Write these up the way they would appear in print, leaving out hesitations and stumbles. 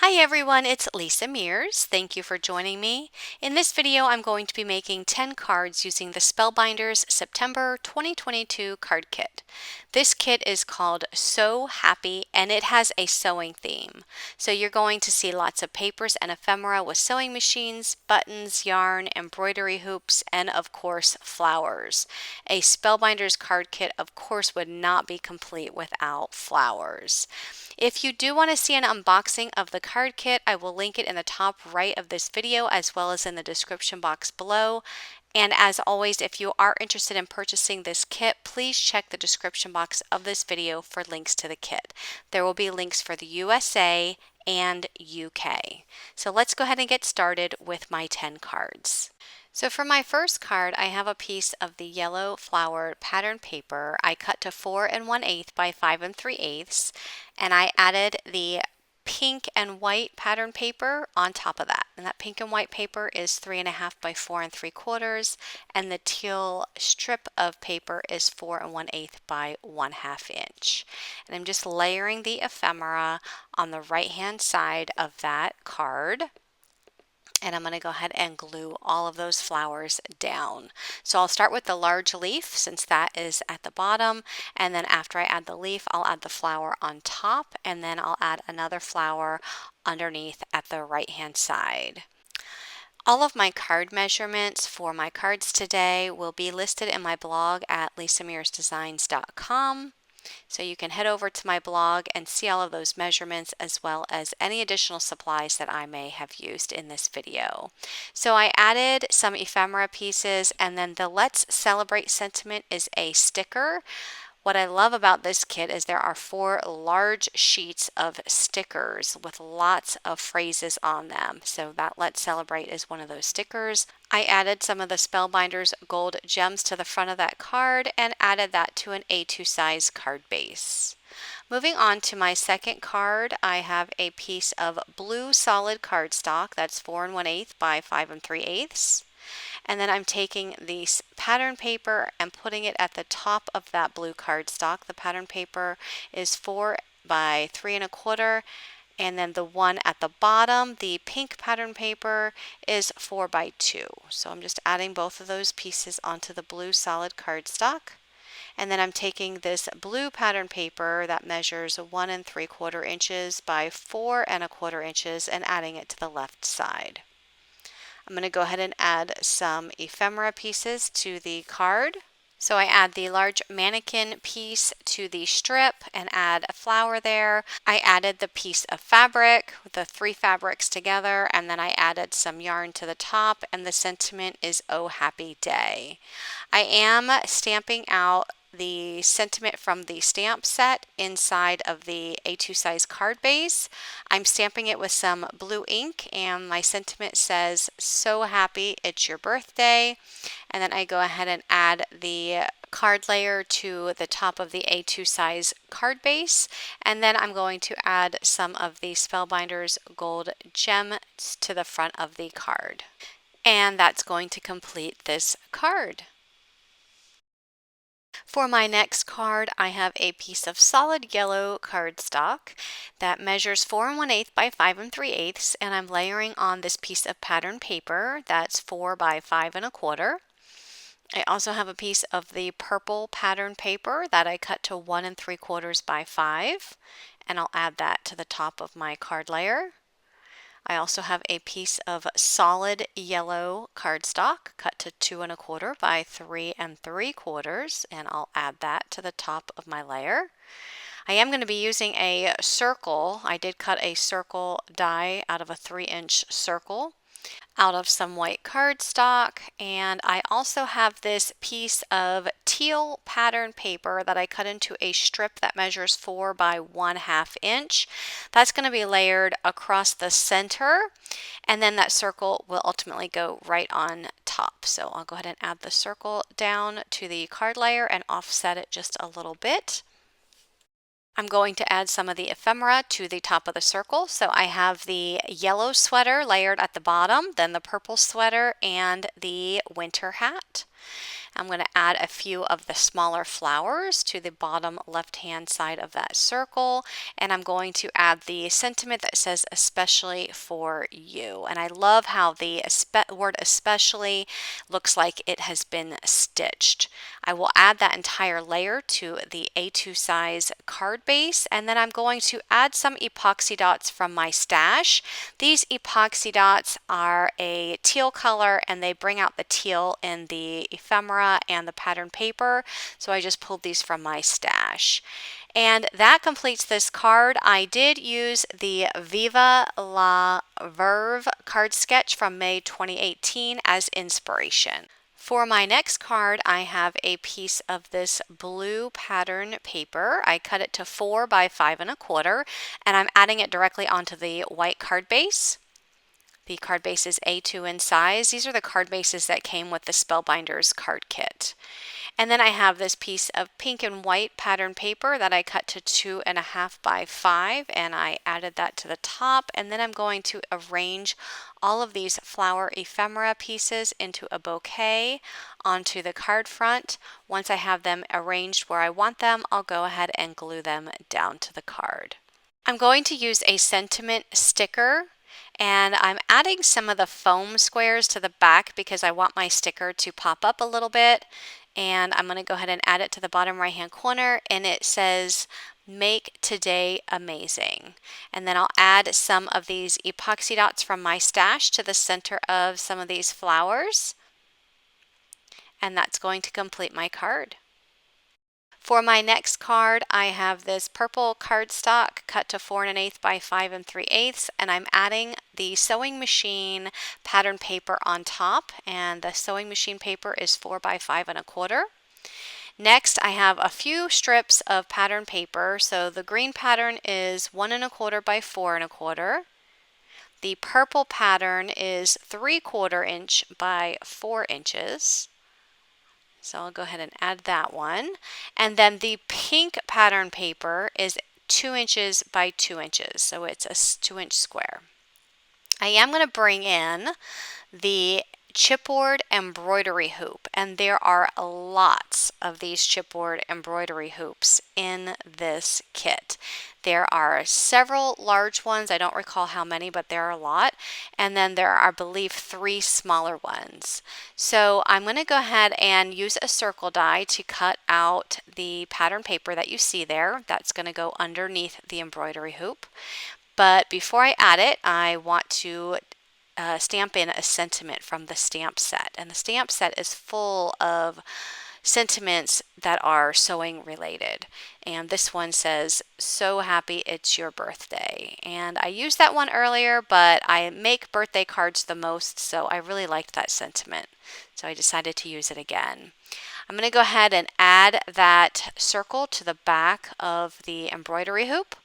Hi everyone, it's Lisa Mears. Thank you for joining me. In this video, I'm going to be making 10 cards using the Spellbinders September 2022 card kit. This kit is called So Happy and it has a sewing theme. So you're going to see lots of papers and ephemera with sewing machines, buttons, yarn, embroidery hoops, and of course flowers. A Spellbinders card kit of course would not be complete without flowers. If you do want to see an unboxing of the card kit, I will link it in the top right of this video as well as in the description box below. And as always, if you are interested in purchasing this kit, please check the description box of this video for links to the kit. There will be links for the USA and UK. So let's go ahead and get started with my 10 cards. So for my first card, I have a piece of the yellow flowered pattern paper. I cut to 4 1/8 by 5 3/8, and I added the pink and white pattern paper on top of that. And that pink and white paper is 3 1/2 by 4 3/4, and the teal strip of paper is 4 1/8 by 1/2 inch. And I'm just layering the ephemera on the right hand side of that card. And I'm going to go ahead and glue all of those flowers down. So I'll start with the large leaf since that is at the bottom, and then after I add the leaf I'll add the flower on top, and then I'll add another flower underneath at the right hand side. All of my card measurements for my cards today will be listed in my blog at lisamearsdesigns.com. So you can head over to my blog and see all of those measurements as well as any additional supplies that I may have used in this video. So I added some ephemera pieces, and then the Let's Celebrate sentiment is a sticker. What I love about this kit is there are 4 large sheets of stickers with lots of phrases on them. So that Let's Celebrate is one of those stickers. I added some of the Spellbinders gold gems to the front of that card and added that to an A2 size card base. Moving on to my second card, I have a piece of blue solid cardstock that's 4 1/8 by 5 3/8. And then I'm taking this pattern paper and putting it at the top of that blue cardstock. The pattern paper is 4 by 3 1/4, and then the one at the bottom, the pink pattern paper, is 4 by 2. So I'm just adding both of those pieces onto the blue solid cardstock. And then I'm taking this blue pattern paper that measures 1 3/4 inches by 4 1/4 inches and adding it to the left side. I'm going to go ahead and add some ephemera pieces to the card. So I add the large mannequin piece to the strip and add a flower there. I added the piece of fabric, the 3 fabrics together, and then I added some yarn to the top, and the sentiment is Oh Happy Day. I am stamping out the sentiment from the stamp set inside of the A2 size card base. I'm stamping it with some blue ink, and my sentiment says, "So happy it's your birthday." And then I go ahead and add the card layer to the top of the A2 size card base, and then I'm going to add some of the Spellbinders gold gems to the front of the card. And that's going to complete this card. For my next card, I have a piece of solid yellow cardstock that measures 4 1/8 by 5 3/8, and I'm layering on this piece of pattern paper that's 4 by 5 1/4. I also have a piece of the purple pattern paper that I cut to 1 3/4 by 5, and I'll add that to the top of my card layer. I also have a piece of solid yellow cardstock cut to 2 1/4 by 3 3/4, and I'll add that to the top of my layer. I am going to be using a circle. I did cut a circle die out of a 3-inch circle out of some white cardstock, and I also have this piece of teal pattern paper that I cut into a strip that measures 4 by 1/2 inch. That's going to be layered across the center, and then that circle will ultimately go right on top. So I'll go ahead and add the circle down to the card layer and offset it just a little bit. I'm going to add some of the ephemera to the top of the circle. So I have the yellow sweater layered at the bottom, then the purple sweater, and the winter hat. I'm going to add a few of the smaller flowers to the bottom left-hand side of that circle, and I'm going to add the sentiment that says especially for you. And I love how the word especially looks like it has been stitched. I will add that entire layer to the A2 size card base, and then I'm going to add some epoxy dots from my stash. These epoxy dots are a teal color, and they bring out the teal in the ephemera and the pattern paper, so I just pulled these from my stash. And that completes this card. I did use the Viva la Verve card sketch from May 2018 as inspiration. For my next card, I have a piece of this blue pattern paper. I cut it to 4 by 5 1/4, and I'm adding it directly onto the white card base. The card base is A2 in size. These are the card bases that came with the Spellbinders card kit. And then I have this piece of pink and white pattern paper that I cut to 2.5 by 5, and I added that to the top. And then I'm going to arrange all of these flower ephemera pieces into a bouquet onto the card front. Once I have them arranged where I want them, I'll go ahead and glue them down to the card. I'm going to use a sentiment sticker, and I'm adding some of the foam squares to the back because I want my sticker to pop up a little bit. And I'm going to go ahead and add it to the bottom right hand corner, and it says make today amazing. And then I'll add some of these epoxy dots from my stash to the center of some of these flowers, and that's going to complete my card. For my next card, I have this purple cardstock cut to 4 1/8 by 5 3/8, and I'm adding the sewing machine pattern paper on top, and the sewing machine paper is 4 by 5 1/4. Next, I have a few strips of pattern paper. So the green pattern is 1 1/4 by 4 1/4. The purple pattern is 3/4 inch by 4 inches. So I'll go ahead and add that one. And then the pink pattern paper is 2 inches by 2 inches. So it's a 2-inch square. I am going to bring in the chipboard embroidery hoop, and there are lots of these chipboard embroidery hoops in this kit. There are several large ones. I don't recall how many, but there are a lot. And then there are, I believe, 3 smaller ones. So I'm going to go ahead and use a circle die to cut out the pattern paper that you see there. That's going to go underneath the embroidery hoop. But before I add it, I want to stamp in a sentiment from the stamp set. And the stamp set is full of sentiments that are sewing related. And this one says, "So happy it's your birthday." And I used that one earlier, but I make birthday cards the most, so I really liked that sentiment. So I decided to use it again. I'm going to go ahead and add that circle to the back of the embroidery hoop.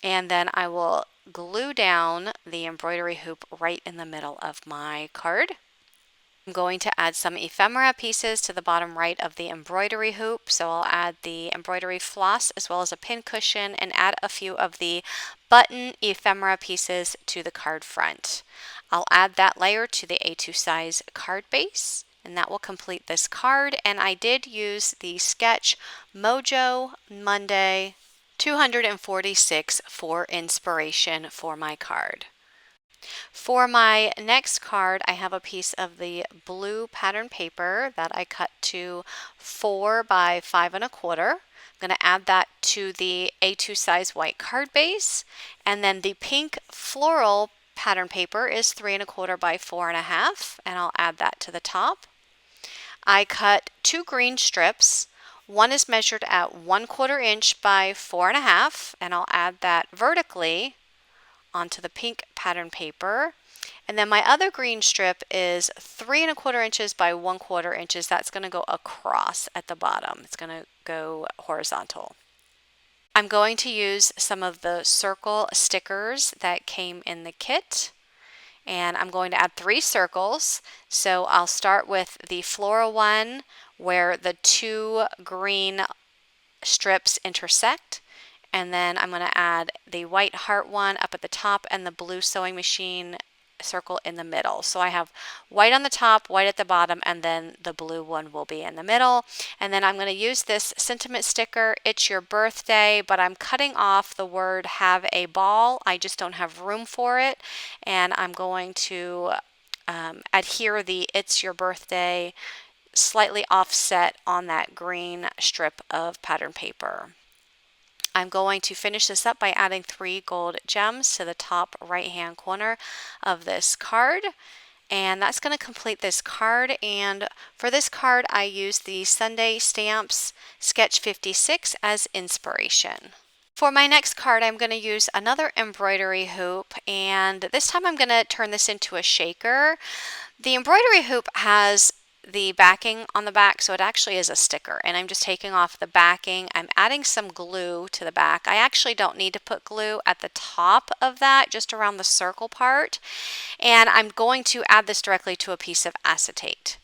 And then I will glue down the embroidery hoop right in the middle of my card. I'm going to add some ephemera pieces to the bottom right of the embroidery hoop. So I'll add the embroidery floss as well as a pin cushion, and add a few of the button ephemera pieces to the card front. I'll add that layer to the A2 size card base, and that will complete this card. And I did use the sketch Mojo Monday 246 for inspiration for my card. For my next card, I have a piece of the blue pattern paper that I cut to 4 by 5 1/4. I'm going to add that to the A2 size white card base, and then the pink floral pattern paper is 3 1/4 by 4 1/2, and I'll add that to the top. I cut 2 green strips. One is measured at 1/4 inch by 4 1/2, and I'll add that vertically onto the pink pattern paper. And then my other green strip is 3 1/4 inches by 1/4 inches. That's going to go across at the bottom. It's going to go horizontal. I'm going to use some of the circle stickers that came in the kit, and I'm going to add 3 circles. So I'll start with the floral one where the 2 green strips intersect, and then I'm going to add the white heart one up at the top and the blue sewing machine circle in the middle. So I have white on the top, white at the bottom, and then the blue one will be in the middle. And then I'm going to use this sentiment sticker, It's Your Birthday, but I'm cutting off the word have a ball. I just don't have room for it. And I'm going to adhere the It's Your Birthday slightly offset on that green strip of pattern paper. I'm going to finish this up by adding 3 gold gems to the top right hand corner of this card. And that's going to complete this card. And for this card, I used the Sunday Stamps Sketch 56 as inspiration. For my next card, I'm going to use another embroidery hoop, and this time I'm going to turn this into a shaker. The embroidery hoop has the backing on the back, so it actually is a sticker, and I'm just taking off the backing. I'm adding some glue to the back. I actually don't need to put glue at the top of that, just around the circle part, and I'm going to add this directly to a piece of acetate.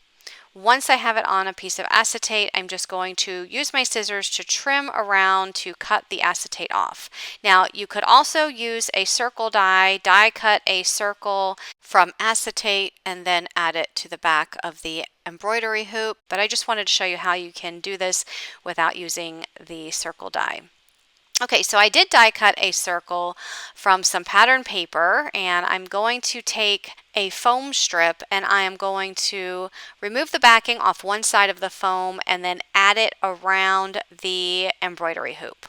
Once I have it on a piece of acetate, I'm just going to use my scissors to trim around to cut the acetate off. Now, you could also use a circle die cut a circle from acetate, and then add it to the back of the embroidery hoop. But I just wanted to show you how you can do this without using the circle die. Okay, so I did die cut a circle from some pattern paper, and I'm going to take a foam strip and I am going to remove the backing off one side of the foam and then add it around the embroidery hoop.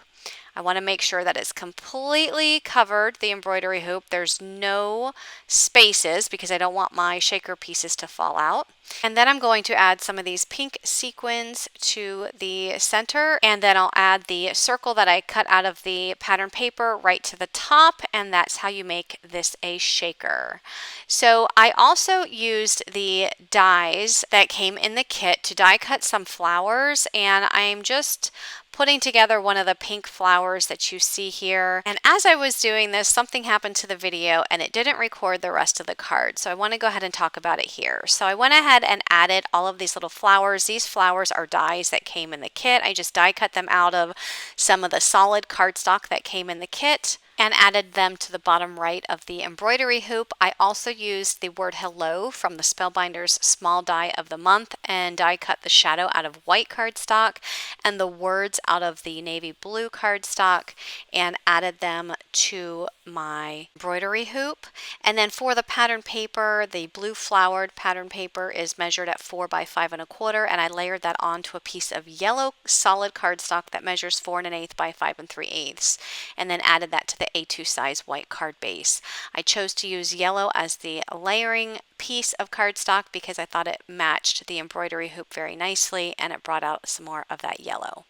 I want to make sure that it's completely covered, the embroidery hoop. There's no spaces because I don't want my shaker pieces to fall out. And then I'm going to add some of these pink sequins to the center, and then I'll add the circle that I cut out of the pattern paper right to the top, and that's how you make this a shaker. So I also used the dies that came in the kit to die cut some flowers, and I'm just putting together one of the pink flowers that you see here. And as I was doing this, something happened to the video and it didn't record the rest of the card. So I want to go ahead and talk about it here. So I went ahead and added all of these little flowers. These flowers are dies that came in the kit. I just die cut them out of some of the solid cardstock that came in the kit and added them to the bottom right of the embroidery hoop. I also used the word hello from the Spellbinders small die of the month and die cut the shadow out of white cardstock and the words out of the navy blue cardstock and added them to my embroidery hoop. And then for the pattern paper, the blue flowered pattern paper is measured at 4 by 5 1/4, and I layered that onto a piece of yellow solid cardstock that measures 4 1/8 by 5 3/8, and then added that to the A2 size white card base. I chose to use yellow as the layering piece of cardstock because I thought it matched the embroidery hoop very nicely and it brought out some more of that yellow.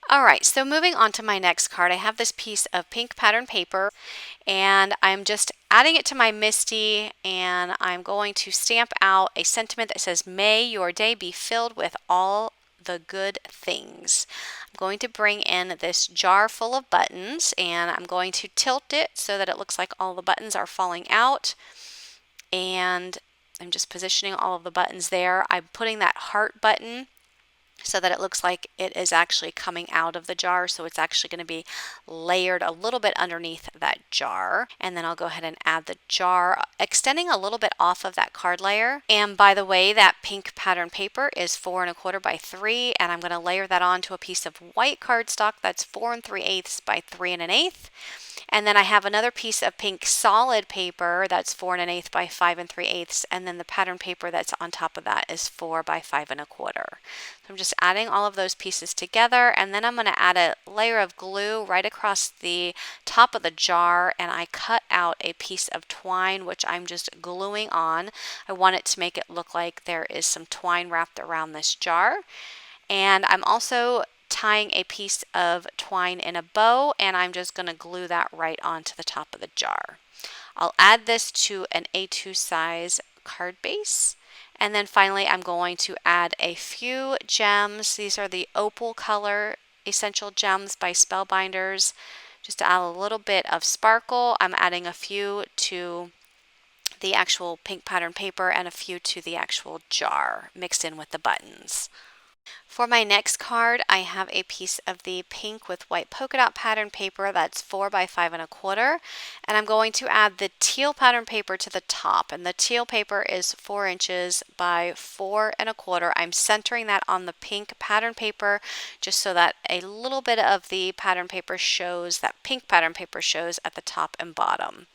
Alright, so moving on to my next card, I have this piece of pink pattern paper and I'm just adding it to my Misti, and I'm going to stamp out a sentiment that says, "May your day be filled with all the good things." I'm going to bring in this jar full of buttons and I'm going to tilt it so that it looks like all the buttons are falling out, and I'm just positioning all of the buttons there. I'm putting that heart button so that it looks like it is actually coming out of the jar, so it's actually going to be layered a little bit underneath that jar. And then I'll go ahead and add the jar, extending a little bit off of that card layer. And by the way, that pink pattern paper is 4 1/4 by 3, and I'm going to layer that onto a piece of white cardstock that's 4 3/8 by 3 1/8. And then I have another piece of pink solid paper that's 4 1/8 by 5 3/8, and then the pattern paper that's on top of that is 4 by 5 1/4. So I'm just adding all of those pieces together, and then I'm going to add a layer of glue right across the top of the jar, and I cut out a piece of twine which I'm just gluing on. I want it to make it look like there is some twine wrapped around this jar. And I'm also tying a piece of twine in a bow, and I'm just going to glue that right onto the top of the jar. I'll add this to an A2 size card base, and then finally I'm going to add a few gems. These are the opal color essential gems by Spellbinders, just to add a little bit of sparkle. I'm adding a few to the actual pink pattern paper and a few to the actual jar mixed in with the buttons. For my next card, I have a piece of the pink with white polka dot pattern paper that's 4 by 5 1/4, and I'm going to add the teal pattern paper to the top, and the teal paper is 4 inches by 4 1/4. I'm centering that on the pink pattern paper just so that a little bit of the pattern paper shows, that pink pattern paper shows at the top and bottom.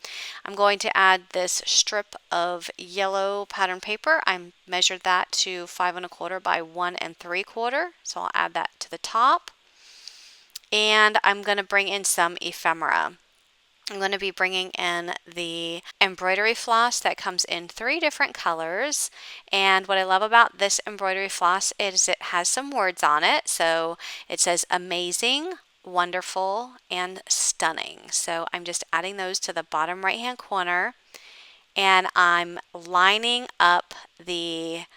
I'm going to add this strip of yellow pattern paper. I measured that to 5 1/4 by 1 3/4. So I'll add that to the top. And I'm going to bring in some ephemera. I'm going to be bringing in the embroidery floss that comes in 3 different colors. And what I love about this embroidery floss is it has some words on it. So it says amazing, wonderful, and stunning. So I'm just adding those to the bottom right hand corner, and I'm lining up the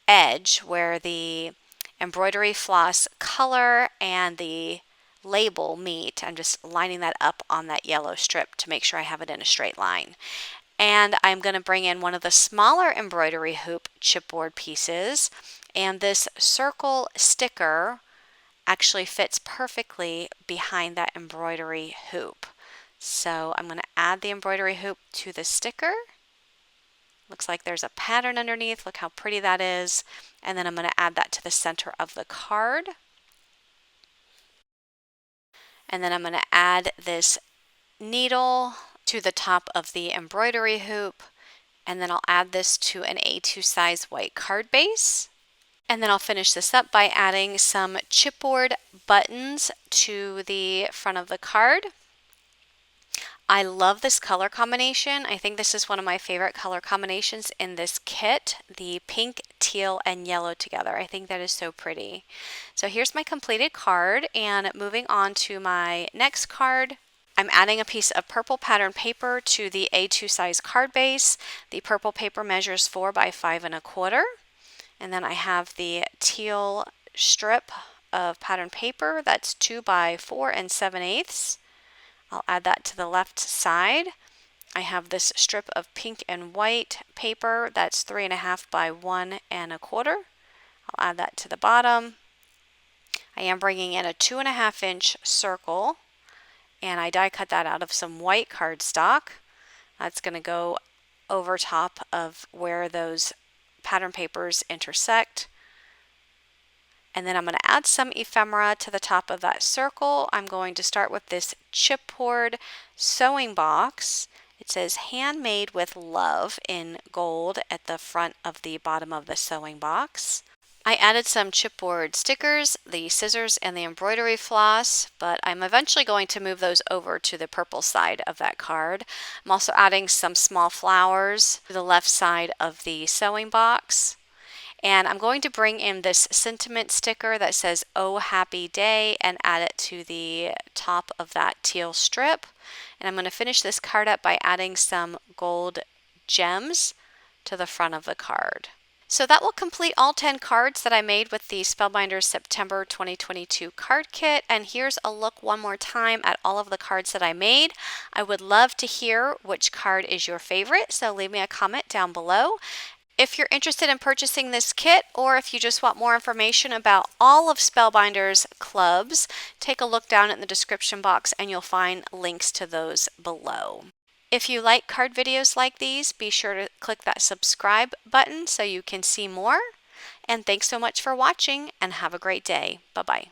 edge where the embroidery floss color and the label meet. I'm just lining that up on that yellow strip to make sure I have it in a straight line. And I'm going to bring in one of the smaller embroidery hoop chipboard pieces, and this circle sticker actually fits perfectly behind that embroidery hoop. So I'm going to add the embroidery hoop to the sticker. Looks like there's a pattern underneath. Look how pretty that is. And then I'm going to add that to the center of the card. And then I'm going to add this needle to the top of the embroidery hoop. And then I'll add this to an A2 size white card base. And then I'll finish this up by adding some chipboard buttons to the front of the card. I love this color combination. I think this is one of my favorite color combinations in this kit, the pink, teal, and yellow together. I think that is so pretty. So here's my completed card, and moving on to my next card, I'm adding a piece of purple pattern paper to the A2 size card base. The purple paper measures 4 by 5 1/4. And then I have the teal strip of pattern paper that's 2 by 4 7/8. I'll add that to the left side. I have this strip of pink and white paper that's 3 1/2 by 1 1/4. I'll add that to the bottom. I am bringing in a 2 1/2 inch circle, and I die cut that out of some white cardstock. That's going to go over top of where those pattern papers intersect. And then I'm going to add some ephemera to the top of that circle. I'm going to start with this chipboard sewing box. It says handmade with love in gold at the front of the bottom of the sewing box. I added some chipboard stickers, the scissors, and the embroidery floss, but I'm eventually going to move those over to the purple side of that card. I'm also adding some small flowers to the left side of the sewing box. And I'm going to bring in this sentiment sticker that says, "Oh, happy day," and add it to the top of that teal strip. And I'm going to finish this card up by adding some gold gems to the front of the card. So that will complete all 10 cards that I made with the Spellbinders September 2022 card kit. And here's a look one more time at all of the cards that I made. I would love to hear which card is your favorite, so leave me a comment down below. If you're interested in purchasing this kit, or if you just want more information about all of Spellbinders clubs, take a look down in the description box and you'll find links to those below. If you like card videos like these, be sure to click that subscribe button so you can see more. And thanks so much for watching, and have a great day. Bye-bye.